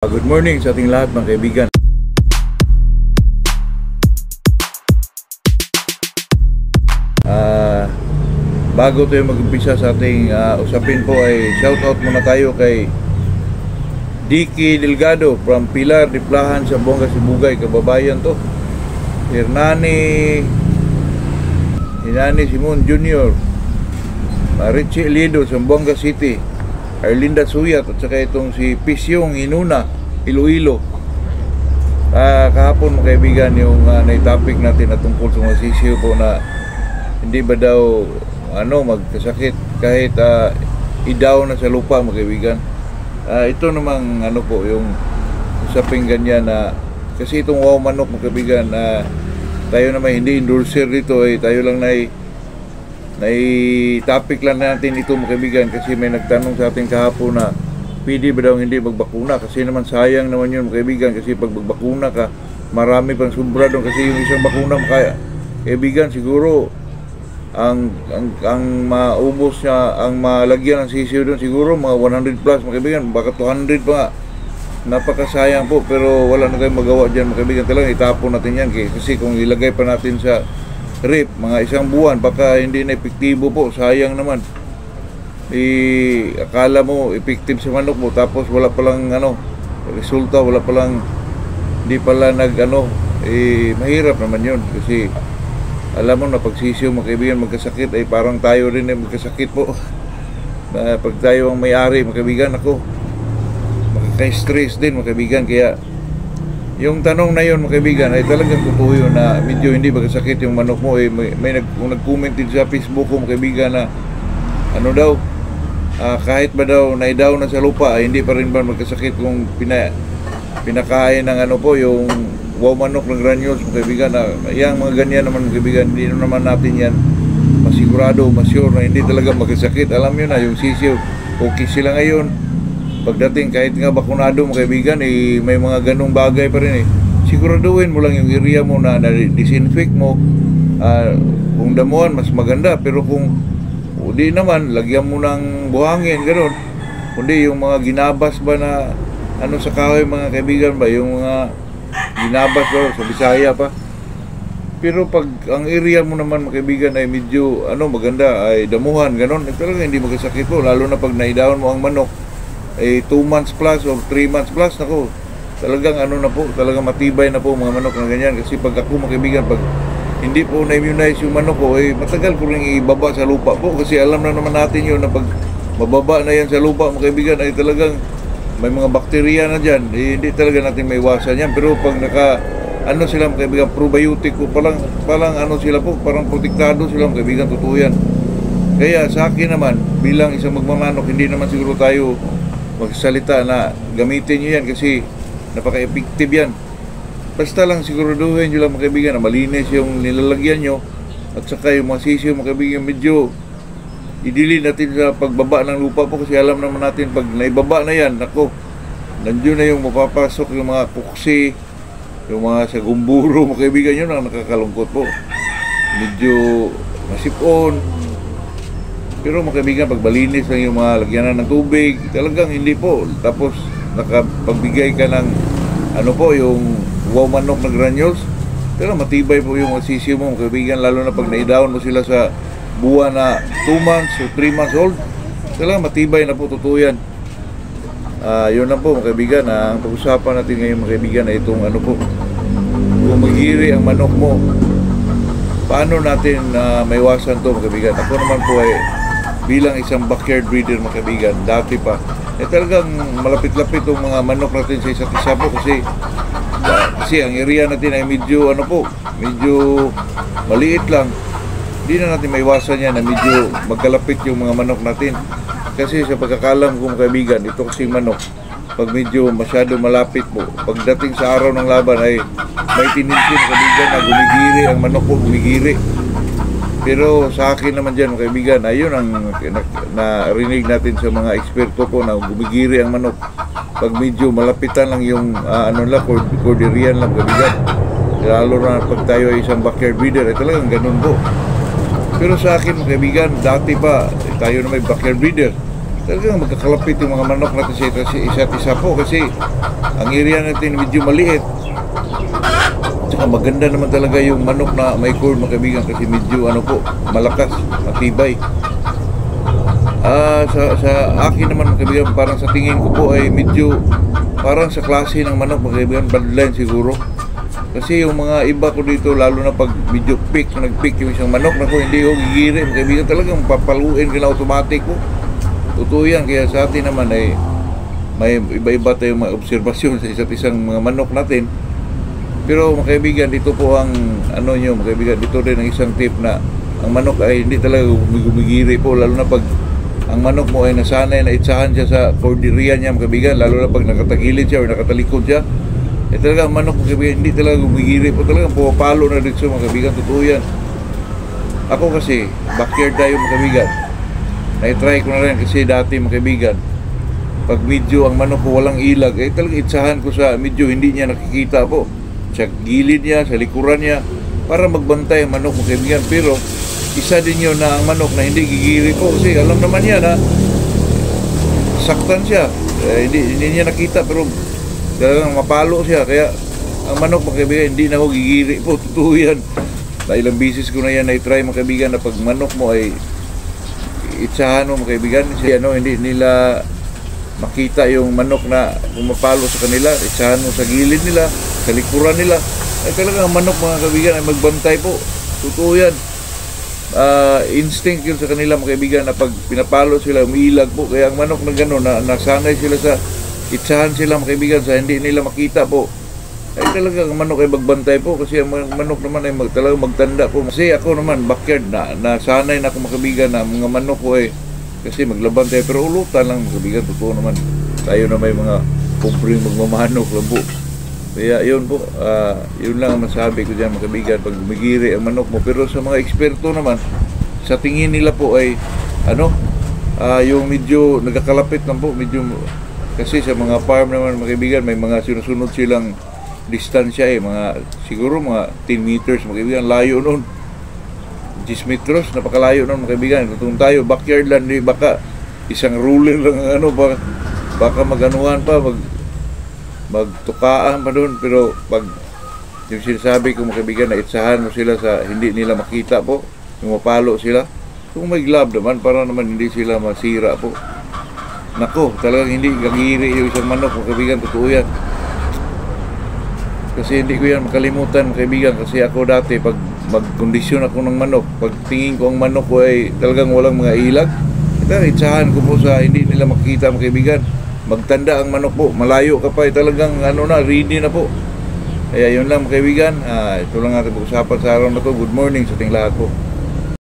Good morning sa ating lahat mga kaibigan. Bago tayo mag-umpisa sa ating usapin po ay shoutout muna tayo kay Dicky Delgado from Pilar de Plahan sa Buanga Sibugay, kababayan to. Hernani Simon Jr., Richie Lido sa Buanga City, Arlinda Suyat at saka itong si Pisyong Inuna, Iloilo. Kahapon mga kaibigan yung na-topic natin na tungkol sa mga sisiyo po na hindi ba daw magkasakit kahit idaw na sa lupa mga kaibigan. Ito namang po yung usaping ganyan na kasi itong wow manok mga kaibigan, tayo naman hindi endorser dito, tayo lang topic lang natin ito mga kaibigan kasi may nagtanong sa atin kahapon na pwede ba daw hindi magbakuna kasi naman sayang naman yun mga kaibigan kasi pag magbakuna ka marami pang sobra doon kasi yung isang bakuna kaya kaibigan siguro ang maubos niya, ang malagyan ng sisiyo doon siguro mga 100 plus mga kaibigan, baka 200 pa nga. Napakasayang po, pero wala na tayong magawa dyan mga kaibigan, talagang itapon natin yan kasi kung ilagay pa natin sa rip mga isang buwan baka hindi na epektibo po, sayang naman. Akala mo effective sa manok mo tapos wala palang resulta, wala palang hindi pala mahirap naman yun kasi alam mo na pag sisiyo mga kaibigan magkasakit ay parang tayo rin ay magkasakit po. Pag tayo ang may-ari mga kaibigan, makaka-stress din mga kaibigan. Kaya yung tanong na yun mga kaibigan ay talagang totoo yun na medyo hindi magkasakit yung manok mo. May nag-comment din sa Facebook ko mga kaibigan na kahit ba daw naidaw na sa lupa ay hindi pa rin ba magkasakit kung pinakain ng yung wow manok ng granules mga kaibigan. Yung mga ganyan naman mga kaibigan, hindi naman natin yan masigurado, masure na hindi talaga magkasakit. Alam nyo na yung sisiyo okay sila ngayon. Pagdating kahit nga bakunado mga kaibigan, may mga ganong bagay pa rin siguraduhin mo lang yung area mo na disinfect mo. Kung damuhan mas maganda, pero kung hindi naman lagyan mo ng buhangin ganon. Kundi yung mga ginabas ba na sa kahoy mga kaibigan ba, yung mga ginabas ba sa Bisaya pa. Pero pag ang area mo naman mga kaibigan ay medyo maganda, ay damuhan ganon, talaga hindi magkasakit po, lalo na pag naidahon mo ang manok 2 months plus or 3 months plus, talagang talagang matibay na po mga manok na ganyan. Kasi pag ako mga kaibigan, pag hindi po na-immunize yung manok ko, matagal ko rin ibaba sa lupa po kasi alam na naman natin yun na pag mababa na yan sa lupa mga kaibigan ay talagang may mga bakterya na dyan, hindi talaga natin may iwasan yan. Pero pag sila mga kaibigan, probiotic po, parang sila po, parang protektado sila mga kaibigan, totoo yan. Kaya sa akin naman, bilang isang magmamanok, hindi naman siguro tayo magsalita na gamitin nyo yan kasi napaka-effective yan. Basta lang siguraduhin nyo lang mga kaibigan na malinis yung nilalagyan nyo at saka yung mga sisiyo mga kaibigan medyo idilin natin sa pagbaba ng lupa po kasi alam naman natin pag naibaba na yan, nandiyo na yung mapapasok yung mga kuksi, yung mga sagumburo mga kaibigan, yun ang nakakalungkot po, medyo masipon. Pero mga kaibigan, pag malinis lang yung mga lagyanan ng tubig, talagang hindi po. Tapos nakapagbigay ka ng yung wow manok na granules, pero matibay po yung sisiyo mo mga kaibigan, lalo na pag naidahon mo sila sa buwan na 2 months o 3 months old, talagang matibay na po, totoo yan. Yun lang po mga kaibigan, ang pag-usapan natin ngayon mga kaibigan ay itong kung mag-iri ang manok mo, paano natin maiwasan to mga kaibigan. Ako naman po ay bilang isang backyard breeder mga kaibigan, dati pa talagang malapit-lapit itong mga manok natin sa isa't isa po kasi ang area natin ay medyo medyo maliit lang. Hindi na natin maiwasan yan na medyo magkalapit yung mga manok natin kasi sa pagkakalam ko mga kaibigan, ito kasi manok pag medyo masyado malapit po, pagdating sa araw ng laban ay may tendency mga kaibigan na gumigiri ang manok po, gumigiri. Pero sa akin naman dyan mga kaibigan, ayun ang narinig natin sa mga eksperto po na gumigiri ang manok pag medyo malapitan lang yung cordillerian lang kaibigan. Lalo na pag tayo ay isang backyard breeder ay talagang ganun po. Pero sa akin mga kaibigan, dati pa tayo na may backyard breeder, talagang magkakalapit yung mga manok natin sa isa't isa po kasi ang area natin medyo maliit. Tsaka maganda naman talaga yung manok na may cord, mga kaibigan, kasi medyo ano po, malakas, matibay. Sa akin naman, mga kaibigan, parang sa tingin ko po ay medyo parang sa klase ng manok, mga kaibigan, bloodline siguro. Kasi yung mga iba ko dito, lalo na pag medyo nag-pick yung isang manok, naku, hindi ko gigiri, mga kaibigan, talagang papaluin ka na automatic po. Totoo yan, kaya sa atin naman ay may iba-iba tayong mga obserbasyon sa isa't isang mga manok natin. Pero mga kaibigan, dito po ang ano nyo, mga kaibigan, dito din ang isang tip na ang manok ay hindi talaga gumigiri po, lalo na pag ang manok mo ay nasanay na itsahan siya sa corderia niya, mga kaibigan, lalo na pag nakatagilid siya o nakatalikod siya, eh talaga ang manok, mga kaibigan, hindi talaga gumigiri po, talagang pumapalo na dito, mga kaibigan, totoo yan. Ako kasi, backyard tayo, mga kaibigan, na-try ko na rin kasi dati, mga kaibigan, pag medyo ang manok ko walang ilag, eh talagang itsahan ko sa medyo hindi niya nakikita po, sa gilid niya, sa likuran niya, para magbantay ang manok, mga kaibigan. Pero isa din yun na ang manok na hindi gigiri po kasi alam naman niya na saktan siya, hindi niya nakita pero talagang mapalo siya. Kaya ang manok, mga kaibigan, hindi na ako gigiri po, totoo yan. Ilang bisis ko na yan na-try, mga kaibigan, na pag manok mo ay itsahan mo, mga kaibigan, hindi nila makita yung manok na pumapalo sa kanila, itsahan mo sa gilid nila, sa likuran nila, ay talaga ang manok, mga kaibigan, ay magbantay po, totoo yan. Instinct yun sa kanila, mga kaibigan, na pag pinapalo sila, umiilag po. Kaya ang manok na gano'n, na nasanay sila sa itsahan sila, mga kaibigan, sa hindi nila makita po, ay talaga ang manok ay magbantay po. Kasi ang manok naman ay talagang magtanda po. Kasi ako naman, backyard na nasanay na ako, mga kaibigan, na mga manok ko ay kasi maglaban tayo, pero ulutan lang, mga kaibigan, totoo naman. Tayo na may mga pobreng magmamanok lang po. Kaya yun po, yun lang ang masabi ko dyan, mga kaibigan, pag gumigiri ang manok mo. Pero sa mga eksperto naman, sa tingin nila po ay yung medyo nagkakalapit lang po, medyo, kasi sa mga farm naman, mga kaibigan, may mga sinusunod silang distansya siguro mga 10 meters, mga kaibigan, layo nun, 10 metros, napakalayo nun, mga kaibigan. Kung tayo backyard lang, baka isang ruler lang baka maganuhan pa, magtukaan pa doon. Pero pag yung sinasabi ko, mga kaibigan, na itsahan mo sila sa hindi nila makita po, yung mapalo sila, kung may glove naman, para naman hindi sila masira po. Nako, talagang hindi gagiri yung isang manok, mga kaibigan, totoo yan. Kasi hindi ko yan makalimutan, mga kaibigan, kasi ako dati pag magkondisyon ako ng manok, pag tingin ko ang manok ko ay talagang walang mga ilag, itsahan ko po sa hindi nila makikita, mga kaibigan. Magtanda ang manok po, malayo ka pa, talagang ready na po. Kaya yun lang, mga kaibigan, ito lang ating pag-usapan sa araw na to. Good morning sa ating lahat po.